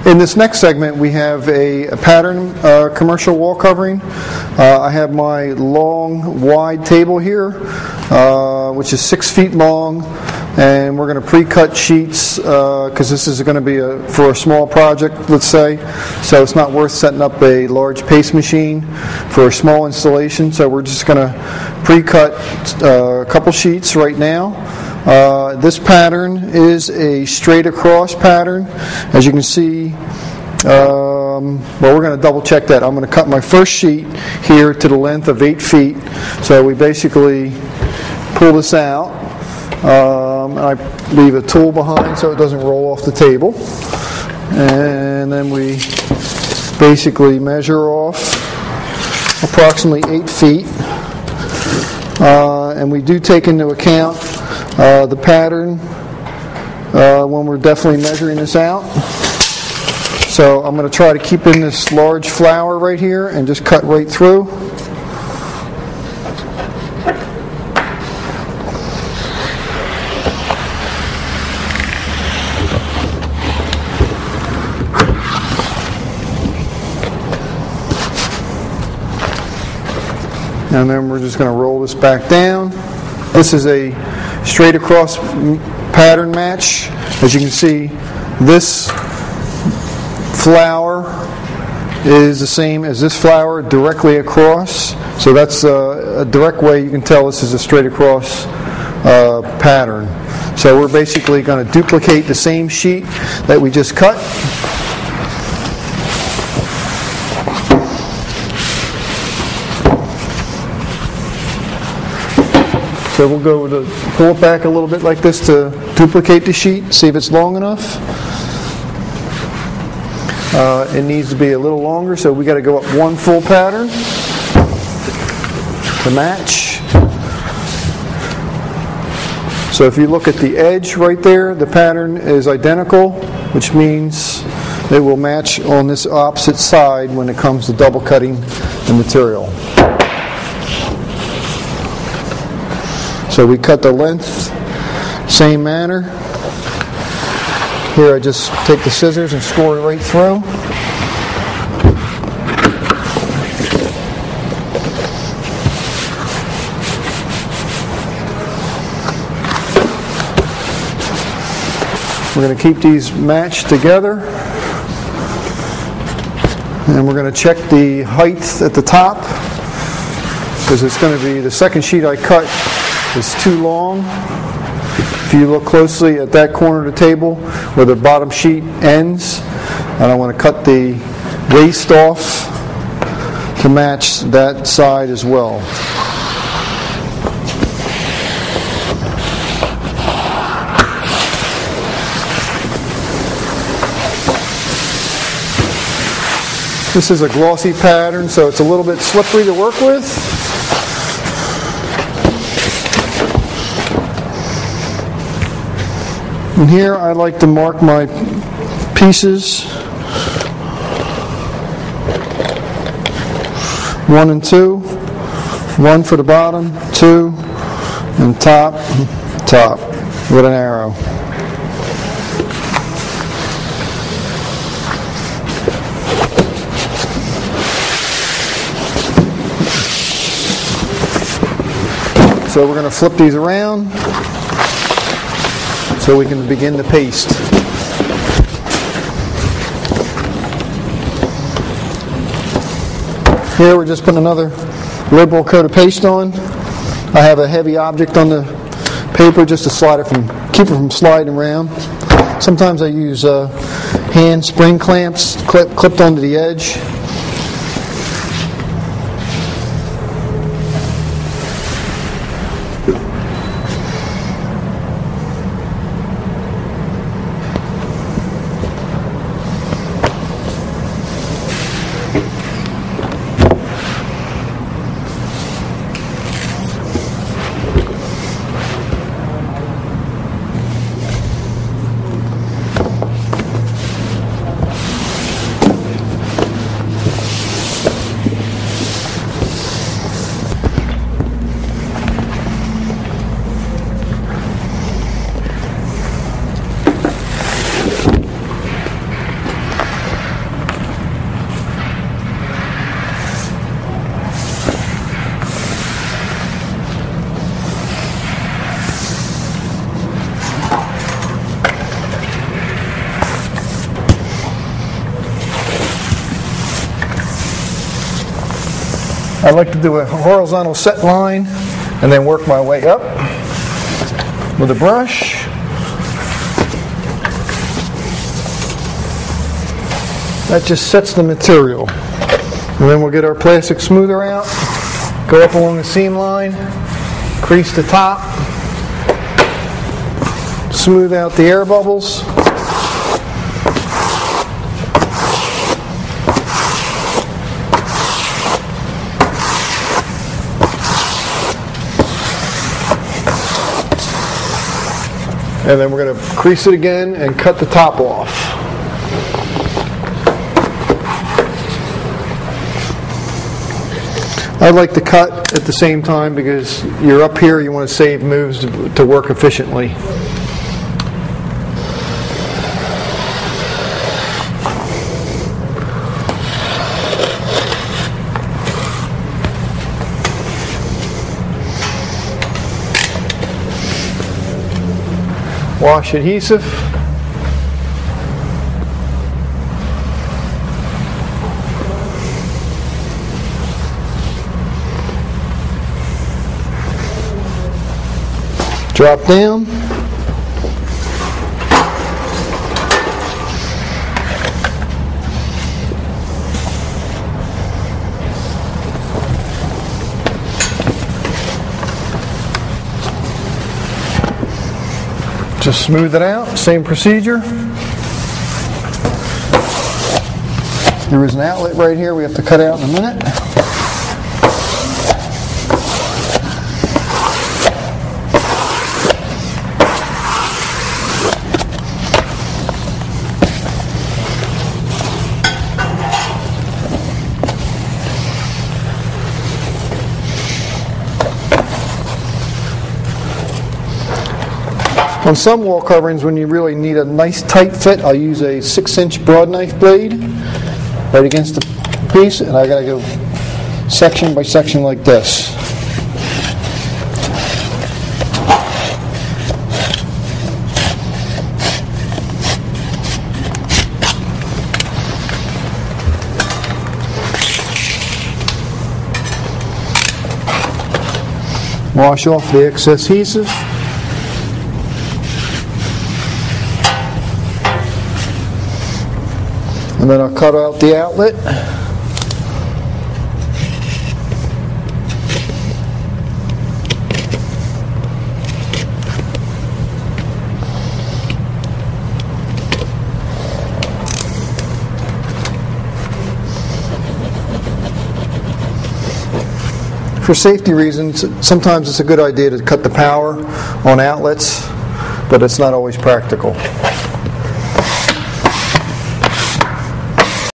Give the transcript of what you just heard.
In this next segment, we have a pattern commercial wall covering. I have my long, wide table here, which is 6 feet long, and we're going to pre-cut sheets because this is going to be for a small project, let's say. So it's not worth setting up a large paste machine for a small installation. So we're just going to pre-cut a couple sheets right now. This pattern is a straight across pattern. As you can see, well, we're going to double check that. I'm going to cut my first sheet here to the length of 8 feet. So we basically pull this out. I leave a tool behind so it doesn't roll off the table. And then we basically measure off approximately 8 feet. And we do take into account the pattern when we're definitely measuring this out. So I'm going to try to keep in this large flower right here and just cut right through. And then we're just going to roll this back down. This is a straight across pattern match. As you can see, this flower is the same as this flower directly across. So that's a direct way you can tell this is a straight across pattern. So we're basically going to duplicate the same sheet that we just cut. So we'll go to pull it back a little bit like this to duplicate the sheet, see if it's long enough. It needs to be a little longer, so we got to go up one full pattern to match. So if you look at the edge right there, the pattern is identical, which means it will match on this opposite side when it comes to double cutting the material. So we cut the length, same manner. Here I just take the scissors and score it right through. We're going to keep these matched together. And we're going to check the height at the top, because it's going to be the second sheet I cut is too long. If you look closely at that corner of the table where the bottom sheet ends, and I want to cut the waist off to match that side as well. This is a glossy pattern, so it's a little bit slippery to work with. And here I like to mark my pieces 1 and 2, 1 for the bottom, 2, and top with an arrow. So we're going to flip these around so we can begin the paste. Here we're just putting another liberal coat of paste on. I have a heavy object on the paper just to keep it from sliding around. Sometimes I use hand spring clamps clipped onto the edge. I like to do a horizontal set line and then work my way up with a brush. That just sets the material. And then we'll get our plastic smoother out, go up along the seam line, crease the top, smooth out the air bubbles. And then we're going to crease it again and cut the top off. I like to cut at the same time because you're up here, you want to save moves to work efficiently. Wash adhesive. Drop down. Just smooth it out, same procedure. There is an outlet right here we have to cut out in a minute. On some wall coverings, when you really need a nice tight fit, I'll use a 6-inch broad knife blade right against the piece, and I got to go section by section like this. Wash off the excess adhesive. And then I'll cut out the outlet. For safety reasons, sometimes it's a good idea to cut the power on outlets, but it's not always practical.